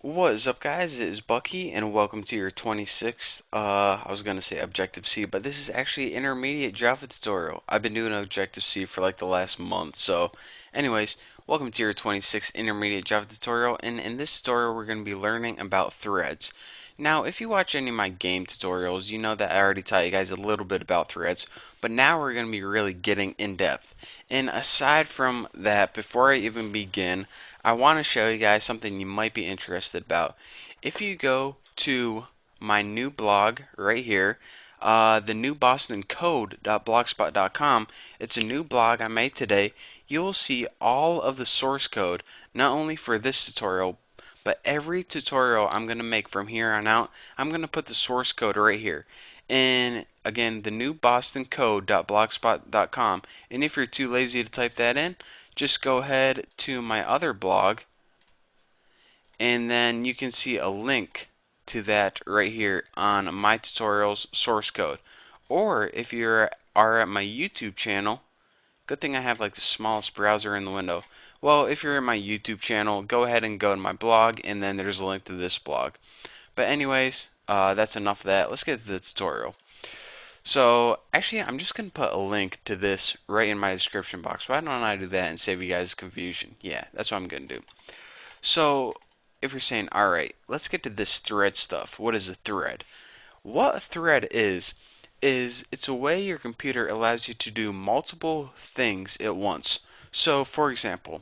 What is up, guys? It is Bucky, and welcome to your 26th, I was gonna say Objective-C, but this is actually intermediate Java tutorial. I've been doing Objective-C for like the last month, so anyways, welcome to your 26th intermediate Java tutorial, and in this tutorial we're gonna be learning about threads. Now, if you watch any of my game tutorials, you know that I already taught you guys a little bit about threads, but now we're gonna be really getting in depth. And aside from that, before I even begin, I want to show you guys something you might be interested about. If you go to my new blog right here, the new bostoncode.blogspot.com, it's a new blog I made today. You'll see all of the source code, not only for this tutorial, but every tutorial I'm going to make from here on out. I'm going to put the source code right here. And again, the new bostoncode.blogspot.com. And if you're too lazy to type that in, just go ahead to my other blog, and then you can see a link to that right here on my tutorials source code. Or if you are at my YouTube channel, good thing I have like the smallest browser in the window. Well, if you're in my YouTube channel, go ahead and go to my blog, and then there's a link to this blog. But anyways, that's enough of that. Let's get to the tutorial. So actually, I'm just going to put a link to this right in my description box. Why don't I do that and save you guys confusion? Yeah, that's what I'm going to do. So if you're saying, alright, let's get to this thread stuff. What is a thread? What a thread is it's a way your computer allows you to do multiple things at once. So for example,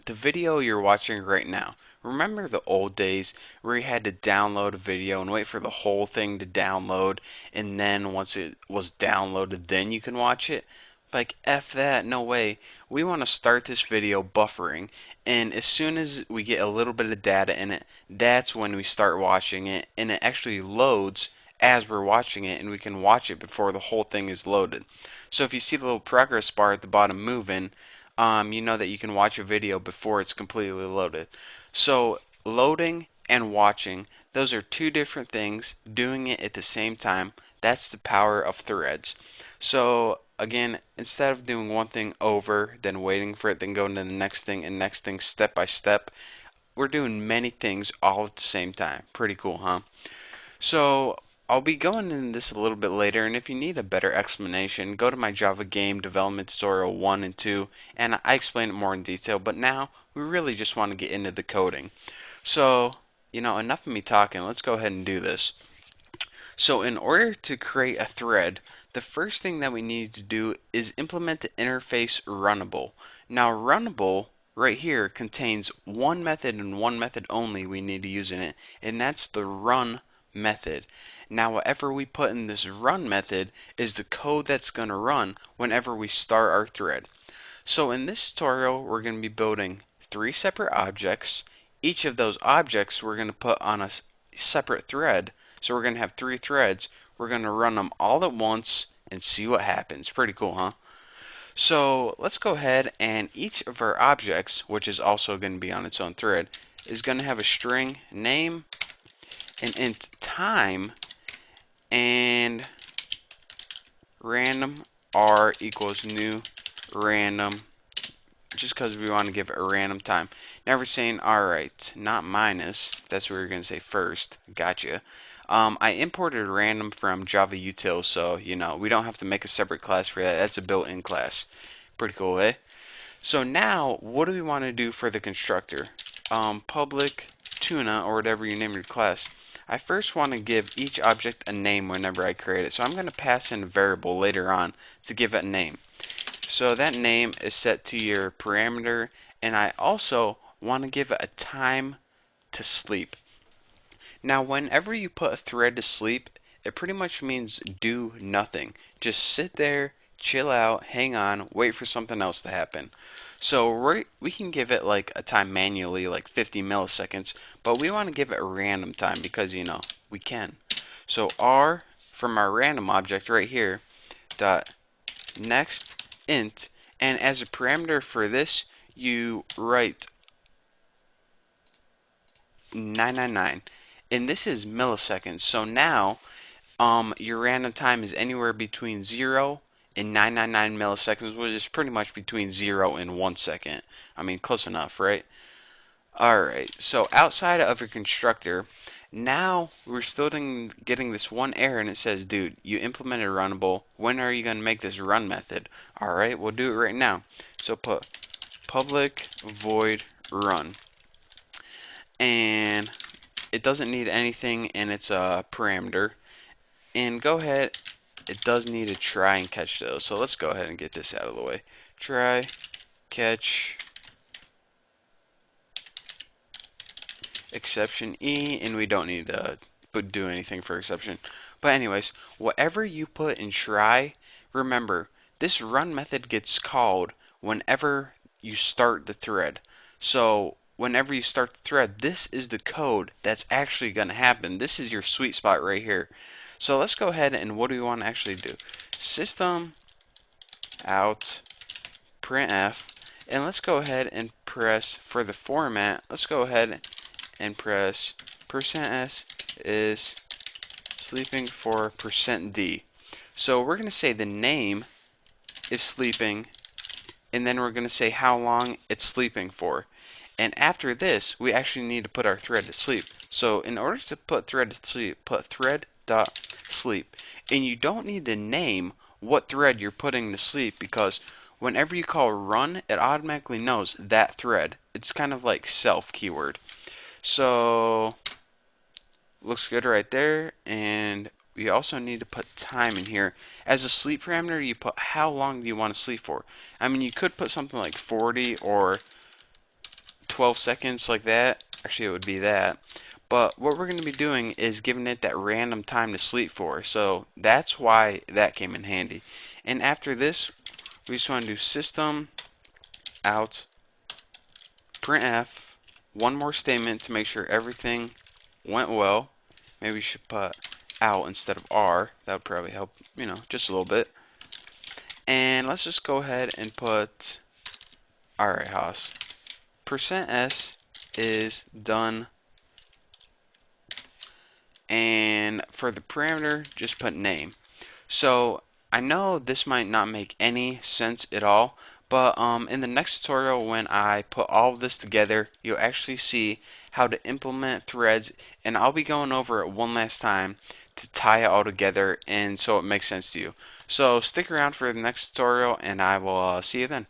the video you're watching right now. Remember the old days where you had to download a video and wait for the whole thing to download, and then once it was downloaded, then you can watch it? Like, F that, no way. We want to start this video buffering, and as soon as we get a little bit of data in it, that's when we start watching it, and it actually loads as we're watching it, and we can watch it before the whole thing is loaded. So if you see the little progress bar at the bottom moving, you know that you can watch a video before it's completely loaded. So loading and watching, those are two different things. Doing it at the same time, that's the power of threads. So again, instead of doing one thing over, then waiting for it, then going to the next thing and next thing step by step, we're doing many things all at the same time. Pretty cool, huh? So I'll be going into this a little bit later, and if you need a better explanation, go to my Java game development tutorial 1 and 2, and I explain it more in detail, but now we really just want to get into the coding. So, enough of me talking, let's go ahead and do this. So in order to create a thread, the first thing that we need to do is implement the interface runnable. Now runnable right here contains one method and one method only we need to use in it, and that's the run method. Now whatever we put in this run method is the code that's going to run whenever we start our thread. So in this tutorial we're going to be building three separate objects. Each of those objects we're going to put on a separate thread. So we're going to have three threads. We're going to run them all at once and see what happens. Pretty cool, huh? So let's go ahead, and each of our objects, which is also going to be on its own thread, is going to have a string name, an int time, and random r equals new random, just because we want to give it a random time. Now we're saying, alright, not minus, that's what we're going to say first. Gotcha. I imported random from Java Util, so we don't have to make a separate class for that. That's a built-in class. Pretty cool, eh? So now, what do we want to do for the constructor? Public tuna, or whatever you name your class. I first want to give each object a name whenever I create it. So I'm going to pass in a variable later on to give it a name. So that name is set to your parameter, and I also want to give it a time to sleep. Now, whenever you put a thread to sleep, it pretty much means do nothing. Just sit there, chill out, hang on, wait for something else to happen. So we can give it like a time manually, like 50 milliseconds, but we want to give it a random time because, we can. So R from our random object right here, dot next int, and as a parameter for this, you write 999. And this is milliseconds. So now your random time is anywhere between 0 and 999 milliseconds, which is pretty much between 0 and 1 second. I mean, close enough, right? Alright, so outside of your constructor, now we're still getting this one error and it says, dude, you implemented runnable. When are you going to make this run method? Alright, we'll do it right now. So put public void run. And it doesn't need anything and it's a parameter. And go ahead, it does need a try and catch though. So let's go ahead and get this out of the way. Try, catch, exception E, and we don't need to do anything for exception. But anyways, whatever you put in try, remember, this run method gets called whenever you start the thread. So whenever you start the thread, this is the code that's actually going to happen. This is your sweet spot right here. So let's go ahead and what do we want to actually do? System out printf, and let's go ahead and press for the format. Let's go ahead and press %s is sleeping for %d. So we're going to say the name is sleeping, and then we're going to say how long it's sleeping for. And after this, we actually need to put our thread to sleep. So in order to put thread to sleep, put thread.sleep. And you don't need to name what thread you're putting to sleep, because whenever you call run, it automatically knows that thread. It's kind of like self keyword. So looks good right there, and we also need to put time in here. As a sleep parameter, you put how long do you want to sleep for. I mean, you could put something like 40 or 12 seconds like that. Actually, it would be that. But what we're going to be doing is giving it that random time to sleep for. So that's why that came in handy. And after this, we just want to do system out printf, one more statement to make sure everything went well. Maybe we should put out instead of R. That would probably help, just a little bit. And let's just go ahead and put, alright, Haas. %s is done. And for the parameter, just put name. So I know this might not make any sense at all, but in the next tutorial, when I put all of this together, you'll actually see how to implement threads, and I'll be going over it one last time to tie it all together and so it makes sense to you. So stick around for the next tutorial, and I will see you then.